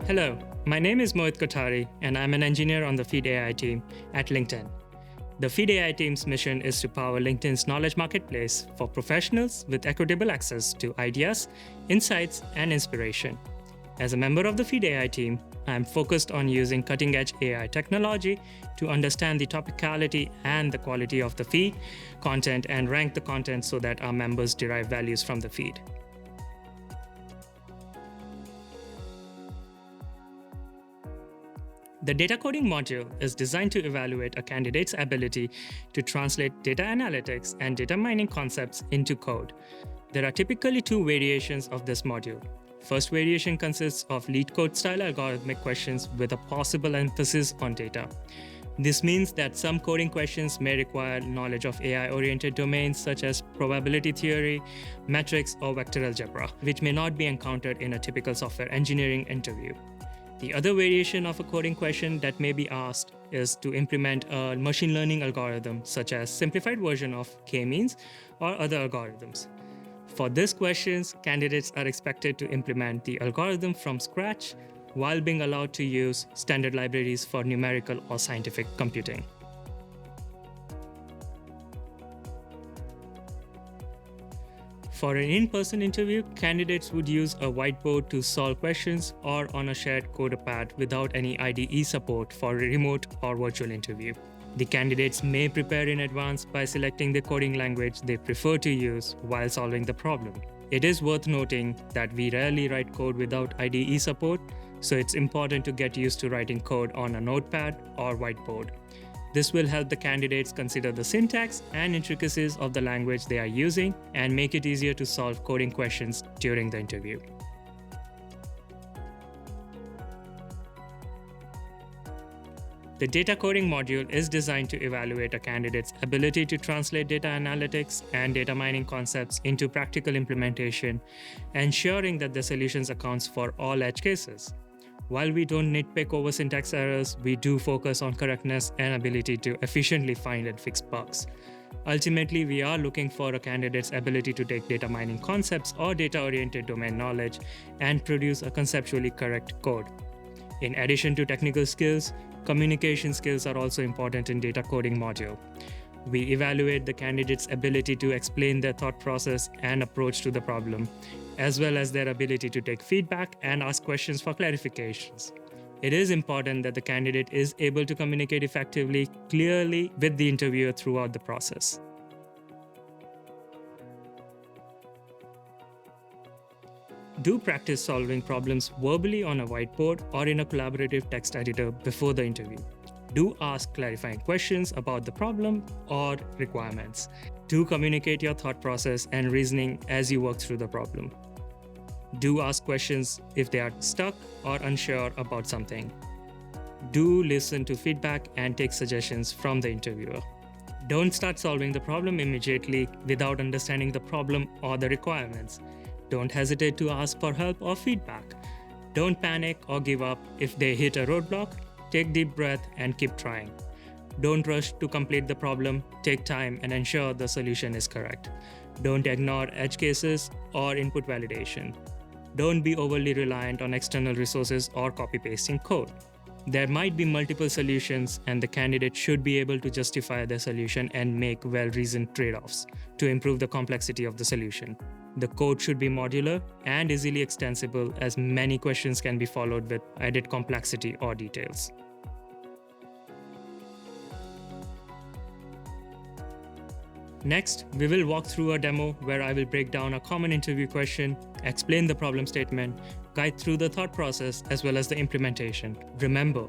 Hello, my name is Mohit Kothari, and I'm an engineer on the Feed AI team at LinkedIn. The Feed AI team's mission is to power LinkedIn's knowledge marketplace for professionals with equitable access to ideas, insights, and inspiration. As a member of the Feed AI team, I'm focused on using cutting-edge AI technology to understand the topicality and the quality of the feed content and rank the content so that our members derive values from the feed. The data coding module is designed to evaluate a candidate's ability to translate data analytics and data mining concepts into code. There are typically two variations of this module. First variation consists of lead code style algorithmic questions with a possible emphasis on data. This means that some coding questions may require knowledge of AI-oriented domains such as probability theory, metrics, or vector algebra, which may not be encountered in a typical software engineering interview. The other variation of a coding question that may be asked is to implement a machine learning algorithm, such as simplified version of k-means or other algorithms. For these questions, candidates are expected to implement the algorithm from scratch while being allowed to use standard libraries for numerical or scientific computing. For an in-person interview, candidates would use a whiteboard to solve questions or on a shared CoderPad without any IDE support for a remote or virtual interview. The candidates may prepare in advance by selecting the coding language they prefer to use while solving the problem. It is worth noting that we rarely write code without IDE support, so it's important to get used to writing code on a notepad or whiteboard. This will help the candidates consider the syntax and intricacies of the language they are using and make it easier to solve coding questions during the interview. The data coding module is designed to evaluate a candidate's ability to translate data analytics and data mining concepts into practical implementation, ensuring that the solutions accounts for all edge cases. While we don't nitpick over syntax errors, we do focus on correctness and ability to efficiently find and fix bugs. Ultimately, we are looking for a candidate's ability to take data mining concepts or data-oriented domain knowledge and produce a conceptually correct code. In addition to technical skills, communication skills are also important in data coding module. We evaluate the candidate's ability to explain their thought process and approach to the problem, as well as their ability to take feedback and ask questions for clarifications. It is important that the candidate is able to communicate effectively, clearly with the interviewer throughout the process. Do practice solving problems verbally on a whiteboard or in a collaborative text editor before the interview. Do ask clarifying questions about the problem or requirements. Do communicate your thought process and reasoning as you work through the problem. Do ask questions if they are stuck or unsure about something. Do listen to feedback and take suggestions from the interviewer. Don't start solving the problem immediately without understanding the problem or the requirements. Don't hesitate to ask for help or feedback. Don't panic or give up if they hit a roadblock. Take deep breath and keep trying. Don't rush to complete the problem. Take time and ensure the solution is correct. Don't ignore edge cases or input validation. Don't be overly reliant on external resources or copy-pasting code. There might be multiple solutions, and the candidate should be able to justify their solution and make well-reasoned trade-offs to improve the complexity of the solution. The code should be modular and easily extensible, as many questions can be followed with added complexity or details. Next, we will walk through a demo where I will break down a common interview question, explain the problem statement, guide through the thought process, as well as the implementation. Remember,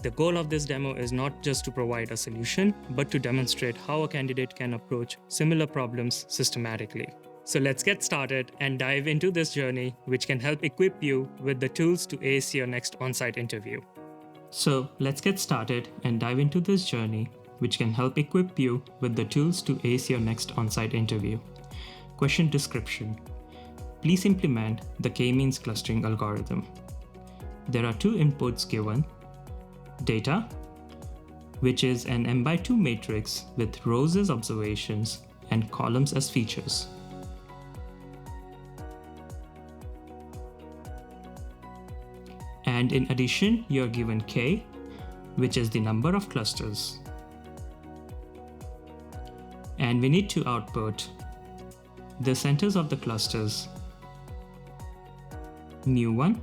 the goal of this demo is not just to provide a solution, but to demonstrate how a candidate can approach similar problems systematically. So let's get started and dive into this journey, which can help equip you with the tools to ace your next on-site interview. So let's get started and dive into this journey, which can help equip you with the tools to ace your next on-site interview. Question description. Please implement the k-means clustering algorithm. There are two inputs given: data, which is an m/2 matrix with rows as observations and columns as features. And in addition, you're given K, which is the number of clusters. And we need to output the centers of the clusters mu1,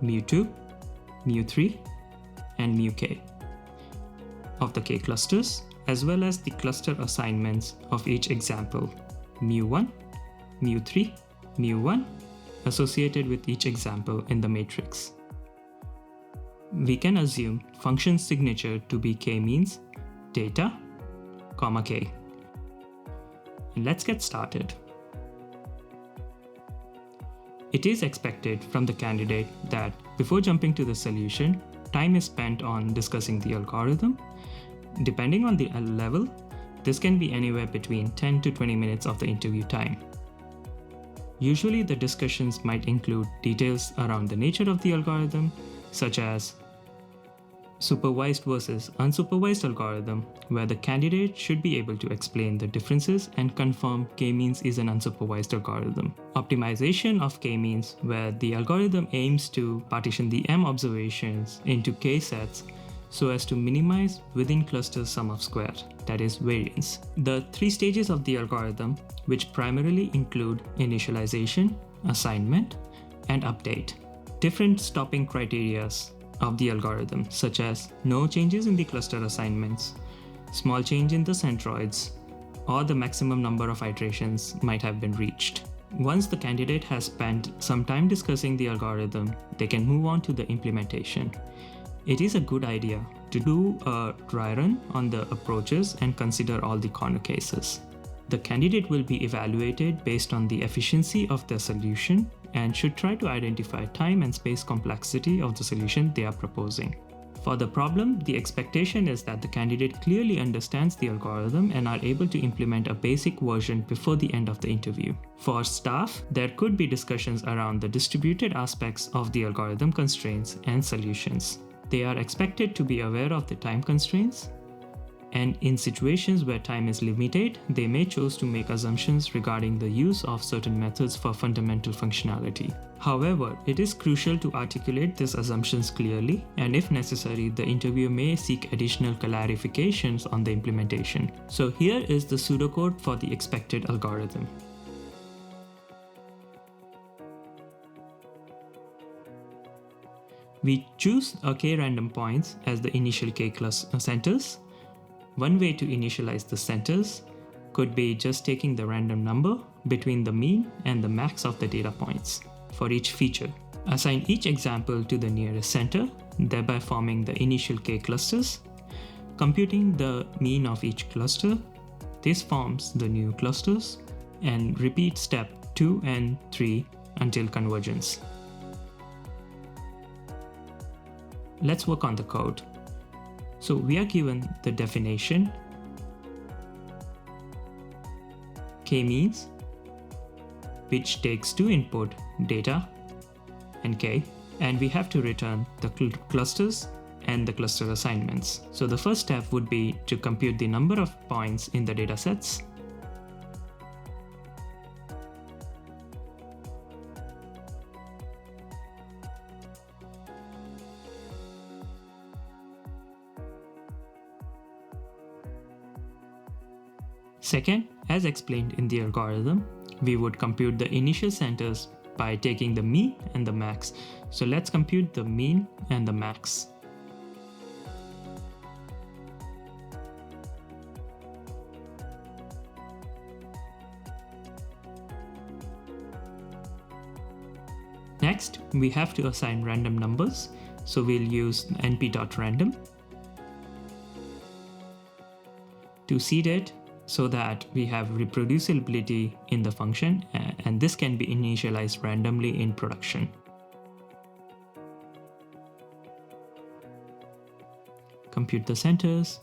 mu2, mu3, and mu_k of the K clusters, as well as the cluster assignments of each example, mu1, mu3, mu1, associated with each example in the matrix. We can assume function signature to be k-means data, k. And let's get started. It is expected from the candidate that before jumping to the solution, time is spent on discussing the algorithm. Depending on the level, this can be anywhere between 10 to 20 minutes of the interview time. Usually the discussions might include details around the nature of the algorithm, such as supervised versus unsupervised algorithm, where the candidate should be able to explain the differences and confirm k-means is an unsupervised algorithm. Optimization of k-means, where the algorithm aims to partition the m observations into k sets so as to minimize within cluster sum of square, that is variance. The three stages of the algorithm, which primarily include initialization, assignment, and update. Different stopping criteria of the algorithm, such as no changes in the cluster assignments, small change in the centroids, or the maximum number of iterations might have been reached. Once the candidate has spent some time discussing the algorithm, they can move on to the implementation. It is a good idea to do a dry run on the approaches and consider all the corner cases. The candidate will be evaluated based on the efficiency of their solution and should try to identify time and space complexity of the solution they are proposing. For the problem, the expectation is that the candidate clearly understands the algorithm and are able to implement a basic version before the end of the interview. For staff, there could be discussions around the distributed aspects of the algorithm constraints and solutions. They are expected to be aware of the time constraints, and in situations where time is limited, they may choose to make assumptions regarding the use of certain methods for fundamental functionality. However, it is crucial to articulate these assumptions clearly, and if necessary, the interviewer may seek additional clarifications on the implementation. So here is the pseudocode for the expected algorithm. We choose a k random points as the initial k centers. One way to initialize the centers could be just taking the random number between the mean and the max of the data points for each feature. Assign each example to the nearest center, thereby forming the initial k clusters. Computing the mean of each cluster, this forms the new clusters, and repeat step 2 and 3 until convergence. Let's work on the code. So we are given the definition, k-means, which takes two input, data and k, and we have to return the clusters and the cluster assignments. So the first step would be to compute the number of points in the data sets. Second, as explained in the algorithm, we would compute the initial centers by taking the mean and the max. So let's compute the mean and the max. Next, we have to assign random numbers. So we'll use np.random to seed it so that we have reproducibility in the function, and this can be initialized randomly in production. Compute the centers.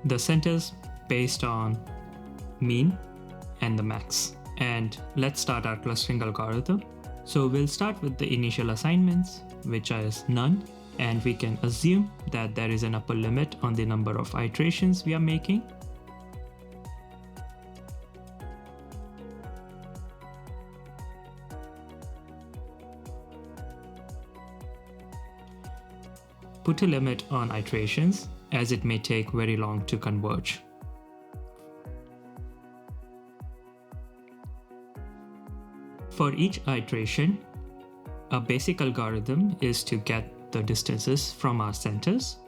The centers based on mean, and the max. And let's start our clustering algorithm. So we'll start with the initial assignments, which is none, and we can assume that there is an upper limit on the number of iterations we are making. Put a limit on iterations, as it may take very long to converge. For each iteration, a basic algorithm is to get the distances from our centers.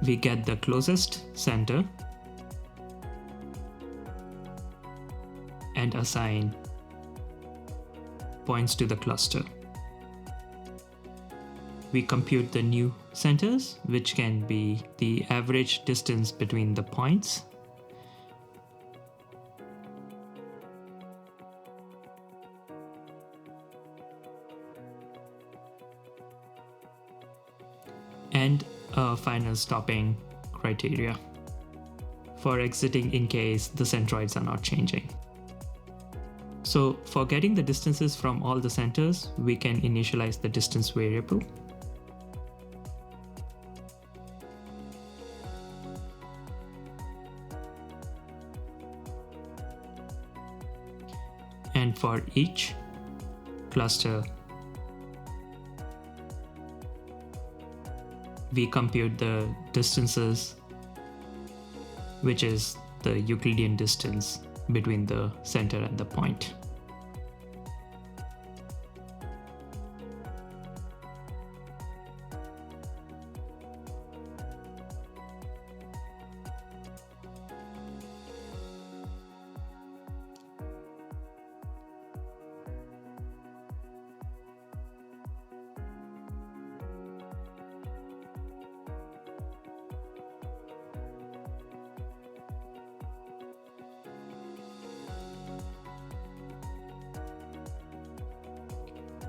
We get the closest center and assign points to the cluster. We compute the new centers, which can be the average distance between the points. And a final stopping criteria for exiting in case the centroids are not changing. So for getting the distances from all the centers, we can initialize the distance variable. And for each cluster, we compute the distances, which is the Euclidean distance between the center and the point.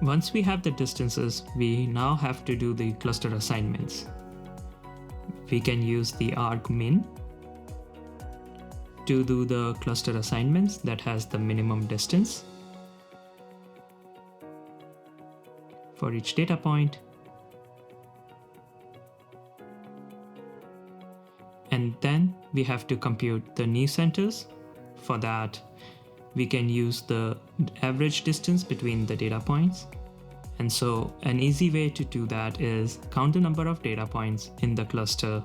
Once we have the distances, we now have to do the cluster assignments. We can use the argmin to do the cluster assignments that has the minimum distance for each data point. And then we have to compute the new centers. For that, we can use the average distance between the data points. And so an easy way to do that is count the number of data points in the cluster,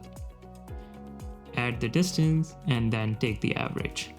add the distance, and then take the average.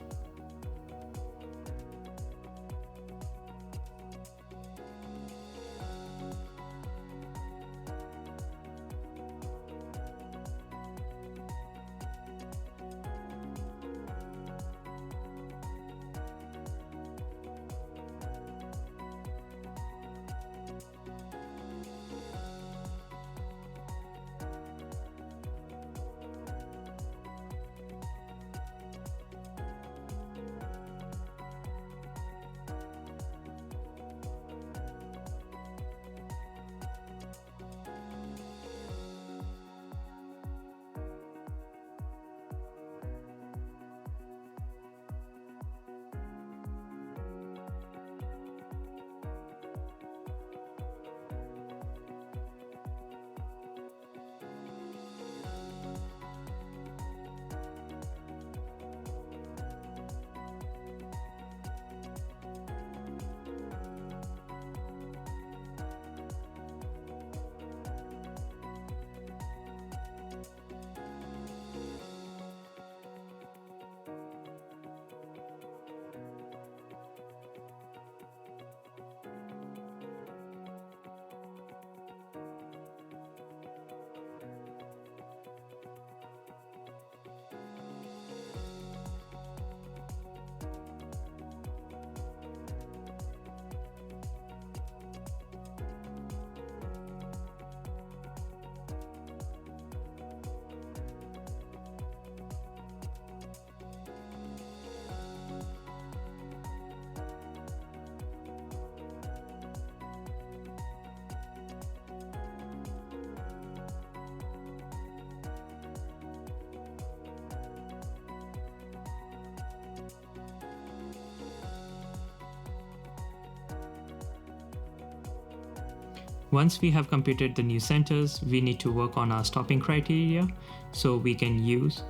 Once we have computed the new centers, we need to work on our stopping criteria, so we can use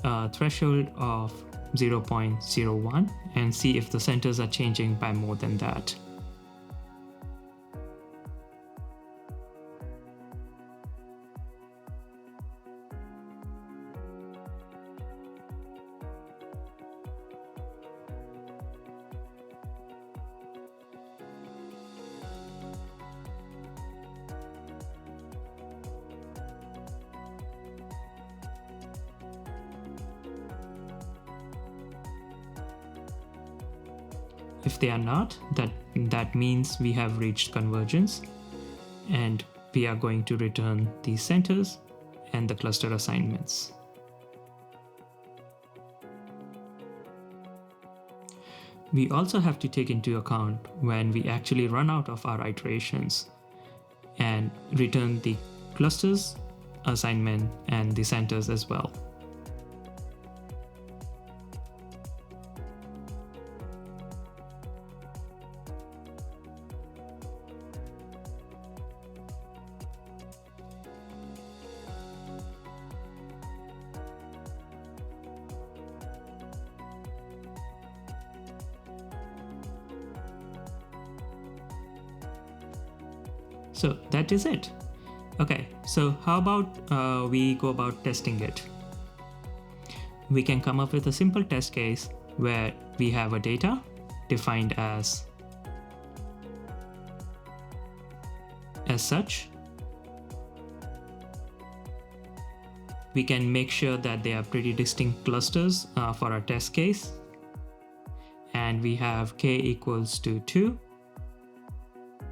a threshold of 0.01 and see if the centers are changing by more than that. If they are not, that means we have reached convergence, and we are going to return the centers and the cluster assignments. We also have to take into account when we actually run out of our iterations and return the clusters, assignment, and the centers as well. So that is it. Okay, so how about we go about testing it? We can come up with a simple test case where we have a data defined as such. We can make sure that they are pretty distinct clusters for our test case. And we have k equals to 2.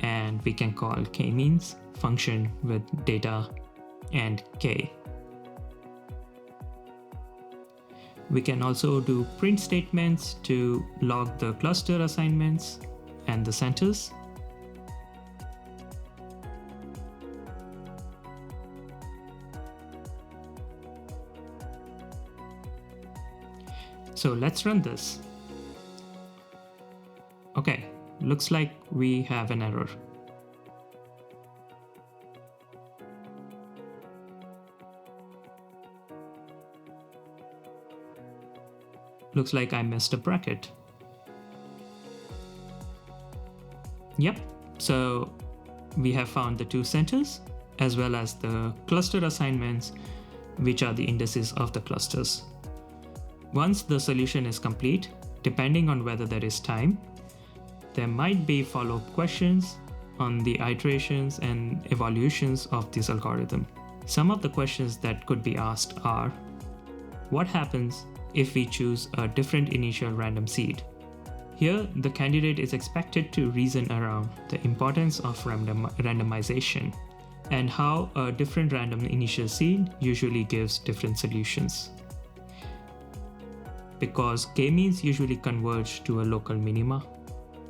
And we can call k-means function with data and k. We can also do print statements to log the cluster assignments and the centers. So let's run this. Okay. Looks like we have an error. Looks like I missed a bracket. Yep, so we have found the two centers as well as the cluster assignments, which are the indices of the clusters. Once the solution is complete, depending on whether there is time, there might be follow-up questions on the iterations and evolutions of this algorithm. Some of the questions that could be asked are, what happens if we choose a different initial random seed? Here, the candidate is expected to reason around the importance of randomization and how a different random initial seed usually gives different solutions. Because k-means usually converge to a local minima.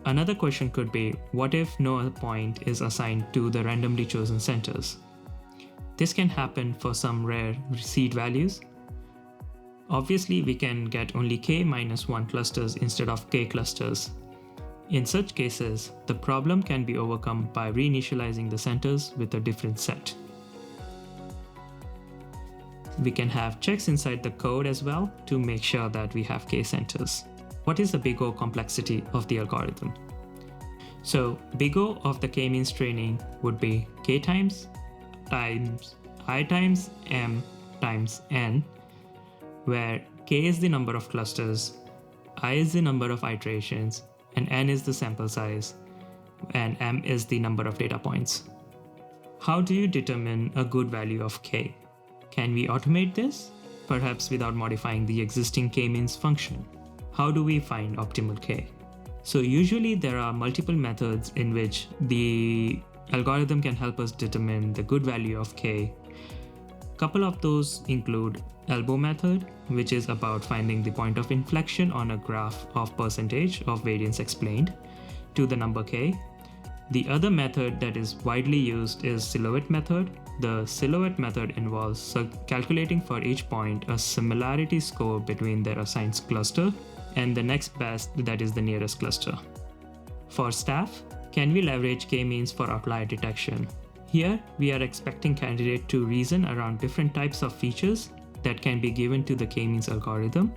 Another question could be, what if no point is assigned to the randomly chosen centers? This can happen for some rare seed values. Obviously, we can get only k minus 1 clusters instead of k clusters. In such cases, the problem can be overcome by reinitializing the centers with a different set. We can have checks inside the code as well to make sure that we have k centers. What is the big O complexity of the algorithm? So big O of the k-means training would be k times I times m times n, where k is the number of clusters, I is the number of iterations, and n is the sample size, and m is the number of data points. How do you determine a good value of k? Can we automate this? Perhaps without modifying the existing k-means function. How do we find optimal k? So usually there are multiple methods in which the algorithm can help us determine the good value of k. Couple of those include elbow method, which is about finding the point of inflection on a graph of percentage of variance explained to the number k. The other method that is widely used is silhouette method. The silhouette method involves calculating for each point a similarity score between their assigned cluster and the next best, that is the nearest cluster. For staff, can we leverage k-means for outlier detection? Here, we are expecting candidate to reason around different types of features that can be given to the k-means algorithm,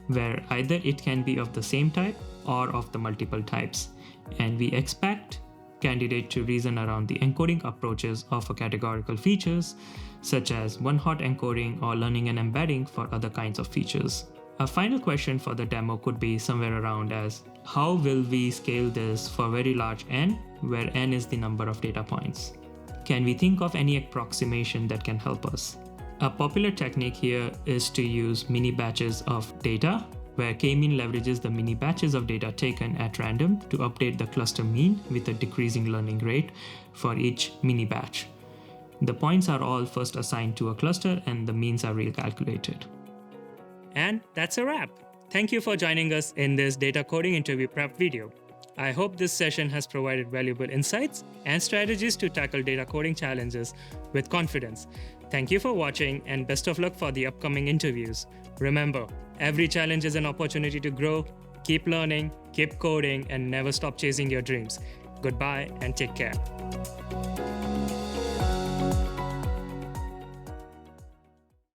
where either it can be of the same type or of the multiple types. And we expect candidate to reason around the encoding approaches of a categorical features, such as one-hot encoding or learning and embedding for other kinds of features. A final question for the demo could be somewhere around as, how will we scale this for very large n, where n is the number of data points? Can we think of any approximation that can help us? A popular technique here is to use mini batches of data, where k-mean leverages the mini batches of data taken at random to update the cluster mean with a decreasing learning rate for each mini batch. The points are all first assigned to a cluster and the means are recalculated. And that's a wrap. Thank you for joining us in this data coding interview prep video. I hope this session has provided valuable insights and strategies to tackle data coding challenges with confidence. Thank you for watching and best of luck for the upcoming interviews. Remember, every challenge is an opportunity to grow. Keep learning, keep coding, and never stop chasing your dreams. Goodbye and take care.